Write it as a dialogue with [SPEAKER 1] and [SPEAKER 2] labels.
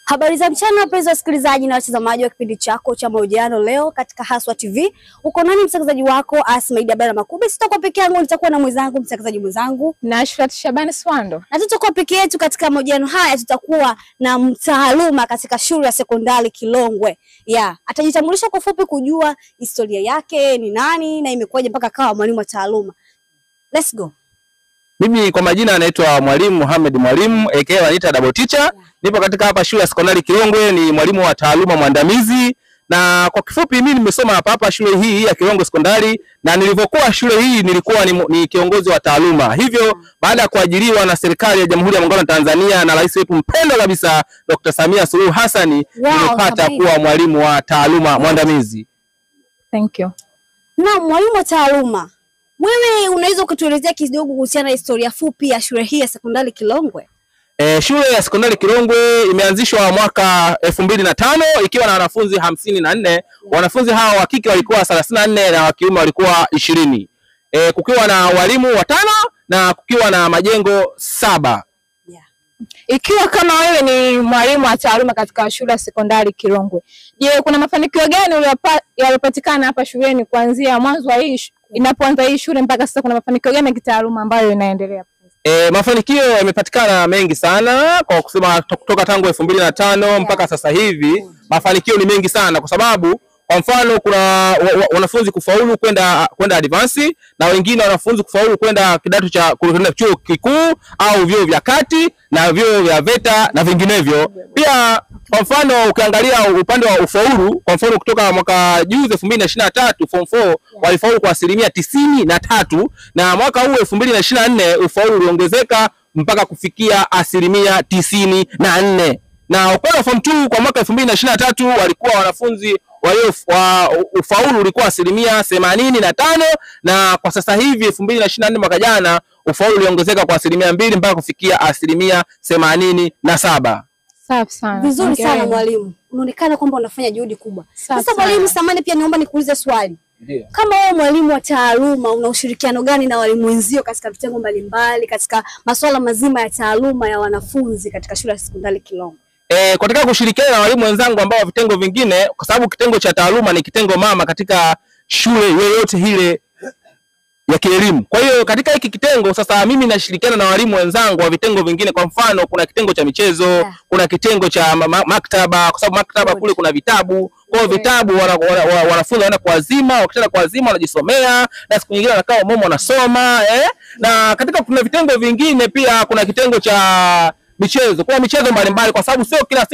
[SPEAKER 1] Habari za mchana wapenzi wasikilizaji na watazamaji wa kipindi chako cha mahojiano leo katika Haswa TV. Uko nani mtangazaji wako Asma Idabara Makubi. Sitakuwa peke yangu, nitakuwa na mwenzangu mtangazaji mwenzangu
[SPEAKER 2] Nashfat Shabani Swando.
[SPEAKER 1] Na tutakuwa peke yetu katika mahojiano haya, tutakuwa na mtaaluma katika shule ya sekondari Kilongwe. Atajitambulisha kwa fupi kujua historia yake ni nani na imekuwaje mpaka akawa mwalimu wa taaluma. Let's go.
[SPEAKER 3] Mimi kwa majina anaitwa Mwalimu Mohamed Mwalimu aka wanaita double teacher. Nipo katika hapa shule ya sekondari Kilongwe, ni mwalimu wa taaluma mwandamizi. Na kwa kifupi mimi nimesoma hapa shule hii ya Kilongwe sekondari, na nilivyokuwa shule hii nilikuwa ni kiongozi wa taaluma. Hivyo baada ya kuajiriwa na serikali ya Jamhuri ya Muungano wa Tanzania na rais wetu mpendwa kabisa Dr. Samia Suluhu Hassan, nilipata kuwa mwalimu wa taaluma mwandamizi.
[SPEAKER 2] Thank you.
[SPEAKER 1] Na mwalimu wa taaluma, wewe unaweza kutuelezea kidogo kuhusiana na historia fupi ya shule hii ya sekondari Kilongwe?
[SPEAKER 3] Shule ya sekondari Kilongwe imeanzishwa mwaka 2005 ikiwa na wanafunzi 54. Wanafunzi hao wa kike walikuwa 34 na wa kiume walikuwa 20. Kukiwa na walimu 5 na kukiwa na majengo 7.
[SPEAKER 2] Ikiwa kama wewe ni mwalimu wa taaluma katika shule ya sekondari Kilongwe, je, kuna mafanikio gani yaliyopatikana hapa shuleni kuanzia mwanzo wa hii inapoanza hii shule mpaka sasa? Kuna mafanikio gani ya kitaaluma ambayo inaendelea?
[SPEAKER 3] Mafanikio yamepatikana mengi sana kwa kusema kutoka tangu 2005 mpaka sasa hivi. Mafanikio ni mengi sana kwa sababu kwa mfano kuna wanafunzi kufaulu kwenda advance, na wengine wanafunzi kufaulu kwenda kidato cha chuo kikuu au vyuo vya kati na vyuo vya VETA na vinginevyo. Pia kwa mfano ukiangalia upande wa ufaulu, kwa mfano kutoka mwaka juzi 2023 form 4 walifaulu kwa 93%, na mwaka huu 2024 ufaulu uliongezeka mpaka kufikia 94%. Na upande wa form 2 kwa mwaka 2023 walikuwa wanafunzi ufaulu ulikuwa 85%, na kwa sasa hivi 2024 mwaka jana ufaulu uliongezeka kwa 2% mpaka kufikia 87%.
[SPEAKER 2] Safi sana.
[SPEAKER 1] Vizuri sana mwalimu. Unaonekana kwamba unafanya juhudi kubwa. Sasa mwalimu, samani pia niomba nikuulize swali.
[SPEAKER 3] Ndiyo.
[SPEAKER 1] Kama wewe mwalimu wa taaluma, una ushirikiano gani na walimu wenzio katika vitengo mbalimbali katika masuala mazima ya taaluma ya wanafunzi katika shule ya sekondari Kilongwe?
[SPEAKER 3] Katika kushirikiana na walimu wenzangu ambao vitengo vingine, kwa sababu kitengo cha taaluma ni kitengo mama katika shule yoyote ile ya kielimu. Kwa hiyo katika hiki kitengo sasa mimi nashirikiana na walimu wenzangu wa vitengo vingine. Kwa mfano kuna kitengo cha michezo, kuna kitengo cha maktaba, kwa sababu maktaba kule kuna vitabu. Kwa hiyo vitabu wanafunzi wanaenda kuazima, wakitaka kuazima wanajisomea, na siku nyingine wanakaa umomo wanasoma. Na katika kuna vitengo vingine pia kuna kitengo cha michezo. Kwa michezo mbalimbali, kwa sababu sio kila siku